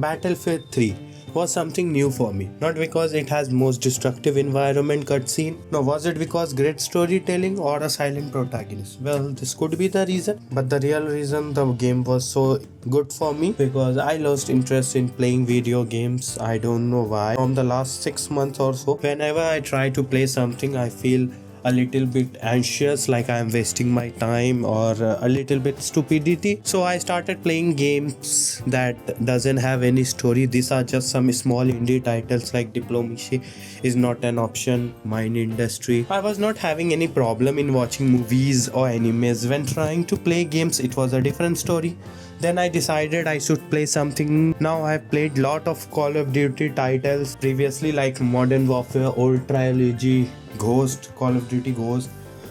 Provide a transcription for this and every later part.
Battlefield 3 was something new for me. Not because it has most destructive environment cutscene, nor was it because great storytelling or a silent protagonist. Well, this could be the reason, but the real reason the game was so good for me because I lost interest in playing video games. I don't know why. From the last 6 months or so, whenever I try to play something, I feel a little bit anxious, like I'm wasting my time, or a little bit stupidity. So I started playing games that doesn't have any story. These are just some small indie titles like Diplomacy is Not an Option, Mine Industry. I was not having any problem in watching movies or animes. When trying to play games, it was a different story. Then I decided I should play something. Now I've played lot of Call of Duty titles previously, like Modern Warfare, Old Trilogy, Ghost, Call of Duty Ghost.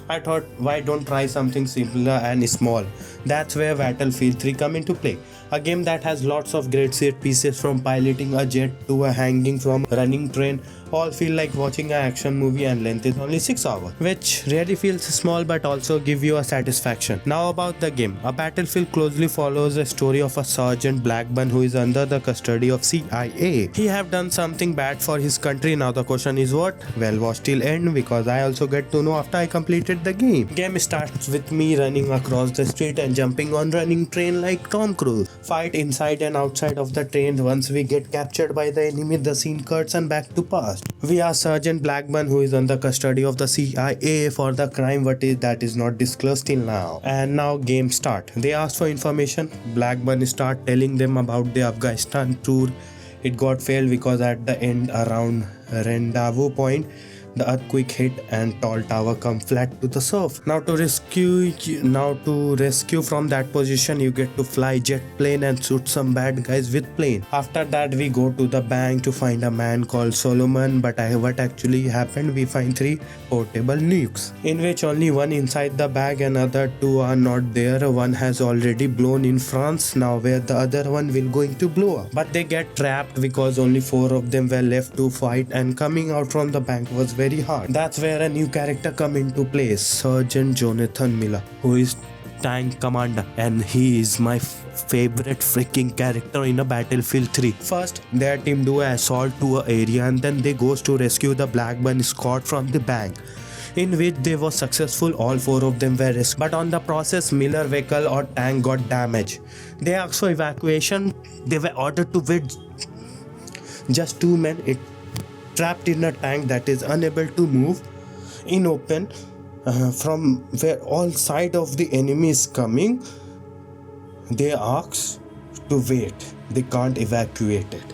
I thought, why don't try something simpler and small? That's where Battlefield 3 come into play. A game that has lots of great set pieces, from piloting a jet to a hanging from a running train. All feel like watching an action movie, and length is only 6 hours, which really feels small but also give you a satisfaction. Now about the game. A Battlefield closely follows the story of a Sergeant Blackburn who is under the custody of CIA. He have done something bad for his country. Now the question is what? Well, watch till end because I also get to know after I completed the game. Game starts with me running across the street and jumping on running train like Tom Cruise. Fight inside and outside of the train. Once we get captured by the enemy, the scene cuts and back to past. We are Sergeant Blackburn who is under custody of the CIA for the crime that is not disclosed till now. And now game start. They ask for information. Blackburn start telling them about the Afghanistan tour. It got failed because at the end around rendezvous point, the earthquake hit and tall tower come flat to the surf. Now to rescue from that position, you get to fly jet plane and shoot some bad guys with plane. After that we go to the bank to find a man called Solomon, but what actually happened, we find 3 portable nukes, in which only one inside the bag and other 2 are not there. One has already blown in France, now where the other one will going to blow up. But they get trapped because only 4 of them were left to fight, and coming out from the bank was very hard. That's where a new character come into place, Sergeant Jonathan Miller, who is tank commander, and he is my favorite freaking character in a Battlefield 3. First, their team do an assault to an area, and then they goes to rescue the Blackburn squad from the bank, in which they were successful. All 4 of them were rescued, but on the process, Miller vehicle or tank got damaged. They asked for evacuation. They were ordered to wait. Just 2 men trapped in a tank that is unable to move in open, from where all side of the enemy is coming. They ask to wait. They can't evacuate it.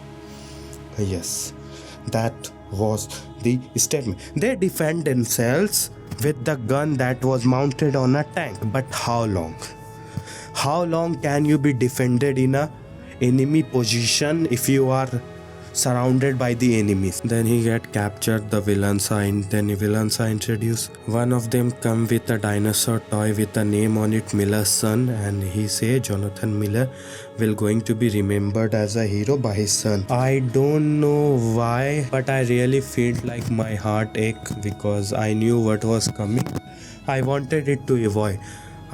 Yes, that was the statement. They defend themselves with the gun that was mounted on a tank. But how long? How long can you be defended in a enemy position if you are surrounded by the enemies? Then he get captured. The villains are introduced. One of them come with a dinosaur toy with a name on it, Miller's son, and he say Jonathan Miller will going to be remembered as a hero by his son. I don't know why, but I really felt like my heart ache because I knew what was coming. I wanted it to avoid.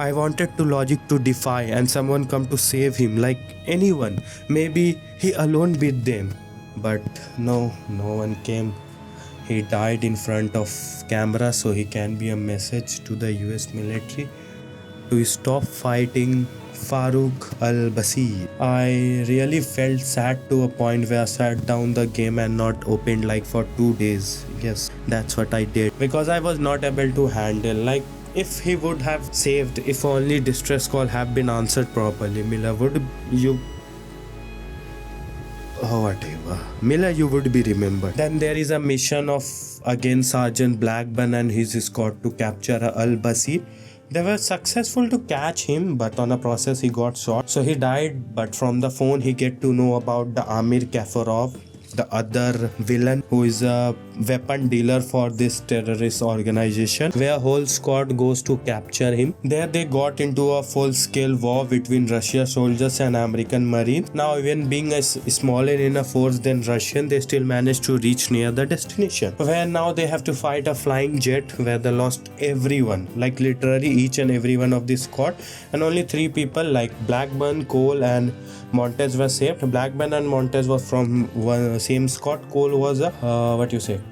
I wanted to logic to defy and someone come to save him, like anyone. Maybe he alone beat them. But no one came. He died in front of camera, so he can be a message to the US military to stop fighting Farouk al-Basir. I really felt sad to a point where I sat down the game and not opened like for 2 days. Yes, that's what I did because I was not able to handle. Like, if he would have saved, if only distress call have been answered properly, Miller, you would be remembered. Then there is a mission of again Sergeant Blackburn and his squad to capture al-Basir. They were successful to catch him, but on a process he got shot, so he died. But from the phone he get to know about the Amir Kafarov, the other villain who is a weapon dealer for this terrorist organization, where whole squad goes to capture him. There they got into a full-scale war between Russia soldiers and American Marines. Now, even being a smaller in a force than Russian, they still managed to reach near the destination, where now they have to fight a flying jet where they lost everyone, like literally each and every one of the squad, and only 3 people like Blackburn, Cole and Montes were saved. Blackburn and Montes were from one same squad. Cole was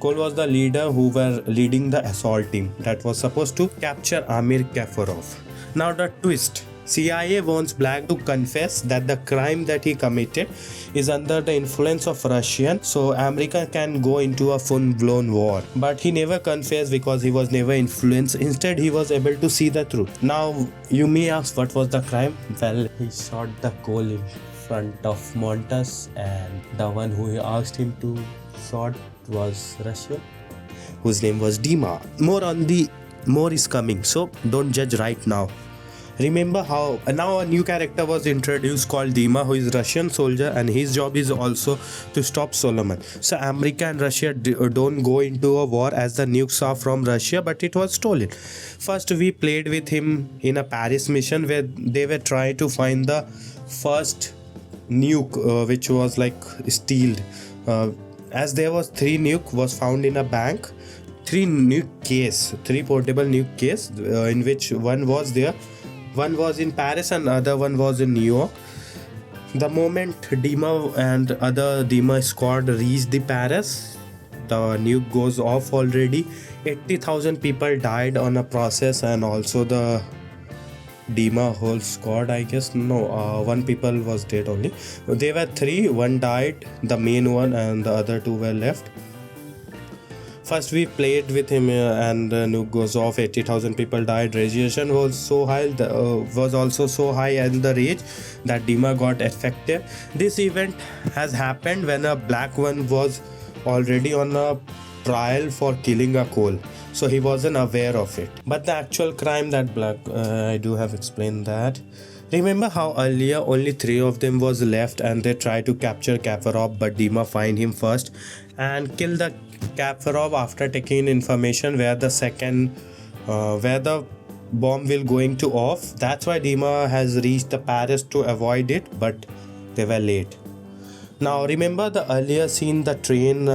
Cole was the leader who were leading the assault team that was supposed to capture Amir Kafarov. Now the twist. CIA wants Black to confess that the crime that he committed is under the influence of Russian, so America can go into a full-blown war. But he never confessed because he was never influenced. Instead, he was able to see the truth. Now, you may ask, what was the crime? Well, he shot the Cole in front of Montes, and the one who asked him to shot was Russian, whose name was Dima. More is coming, so don't judge right now. Remember how now a new character was introduced called Dima, who is Russian soldier, and his job is also to stop Solomon. So America and Russia don't go into a war as the nukes are from Russia, but it was stolen. First we played with him in a Paris mission where they were trying to find the first nuke which was like stealed. As there was 3 nuke was found in a bank, 3 portable nuke case in which one was there. One was in Paris and other one was in New York. The moment Dima and other Dima squad reached the Paris, the nuke goes off already. 80,000 people died on a process, and also the Dima whole squad, I guess. No, 1 people was dead only. They were 3, 1 died, the main one, and the other 2 were left. First we played with him and nuke goes off, 80,000 people died. Radiation was so high, was also so high in the rage that Dima got affected. This event has happened when a black one was already on a trial for killing a Cole, so he wasn't aware of it. But the actual crime that I do have explained that. Remember how earlier only 3 of them was left and they tried to capture Kafarov, but Dima find him first and kill the Kafarov after taking information where the bomb will going to off. That's why Dima has reached the Paris to avoid it, but they were late. Now remember the earlier scene, the train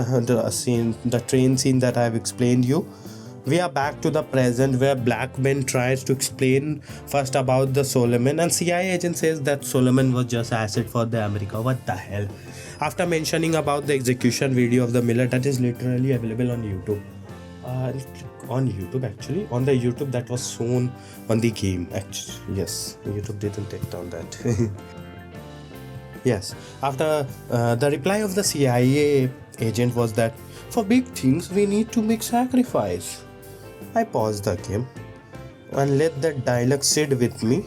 scene that I have explained you. We are back to the present where Blackman tries to explain first about the Solomon, and CIA agent says that Solomon was just asset for the America. What the hell? After mentioning about the execution video of the Miller that is literally available on YouTube. On the YouTube that was shown on the game. Actually, yes, YouTube didn't take down that. Yes, after the reply of the CIA agent was that for big things we need to make sacrifice. I paused the game and let that dialogue sit with me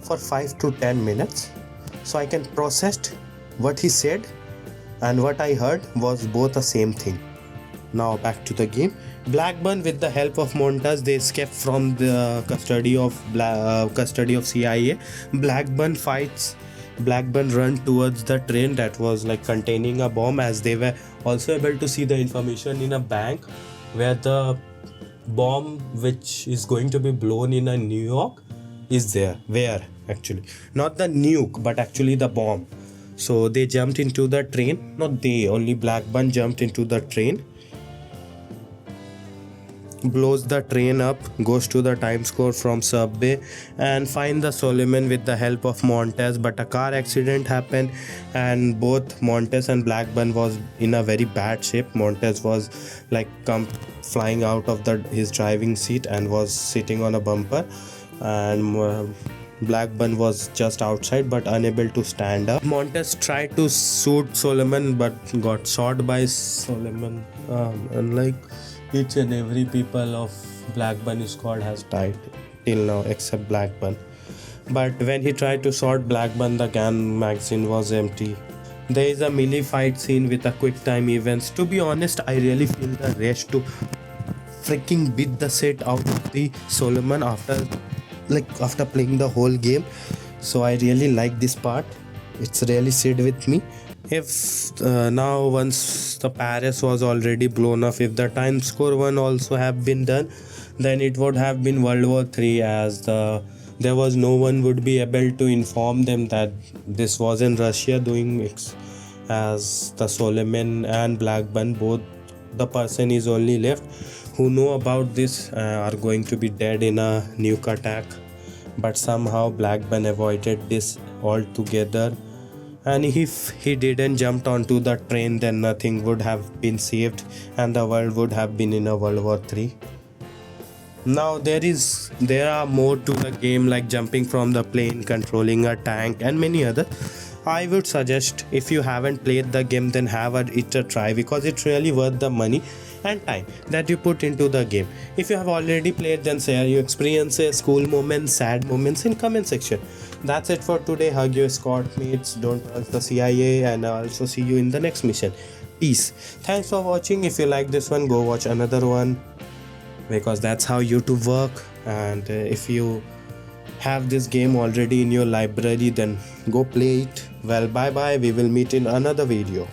for 5 to 10 minutes so I can process what he said and what I heard was both the same thing. Now back to the game. Blackburn, with the help of Montes, they escape from the custody of CIA. Blackburn run towards the train that was like containing a bomb, as they were also able to see the information in a bank where the bomb which is going to be blown in a New York is there. Where actually? Not the nuke, but actually the bomb. So they jumped into the train. Not they, only Blackburn jumped into the train. Blows the train up, goes to the Times Square from subway and find the Solomon with the help of Montes, but a car accident happened and both Montes and Blackburn was in a very bad shape. Montes was like flying out of his driving seat and was sitting on a bumper, and Blackburn was just outside but unable to stand up. Montes tried to shoot Solomon but got shot by Solomon, and like each and every people of Blackburn squad has died till now except Blackburn. But when he tried to shoot Blackburn, the gun magazine was empty. There is a melee fight scene with a quick time events. To be honest, I really feel the rush to freaking beat the shit out of the Solomon after playing the whole game. So I really like this part. It's really sit with me. If now once the Paris was already blown up, if the Times Square one also have been done, then it would have been World War III, as there was no one would be able to inform them that this was in Russia doing as the Solomon and Blackburn, both the person is only left who know about this are going to be dead in a nuke attack. But somehow Blackburn avoided this altogether, and if he didn't jumped onto the train, then nothing would have been saved and the world would have been in a World War III. Now there are more to the game, like jumping from the plane, controlling a tank, and many other. I would suggest, if you haven't played the game, then it a try, because it's really worth the money and time that you put into the game. If you have already played, then share your experiences, cool moments, sad moments in comment section. That's it for today. Hug your squad mates, don't trust the CIA, and I'll also see you in the next mission. Peace. Thanks for watching. If you like this one, go watch another one, because that's how YouTube work. And if you have this game already in your library, then go play it. Well, bye bye, we will meet in another video.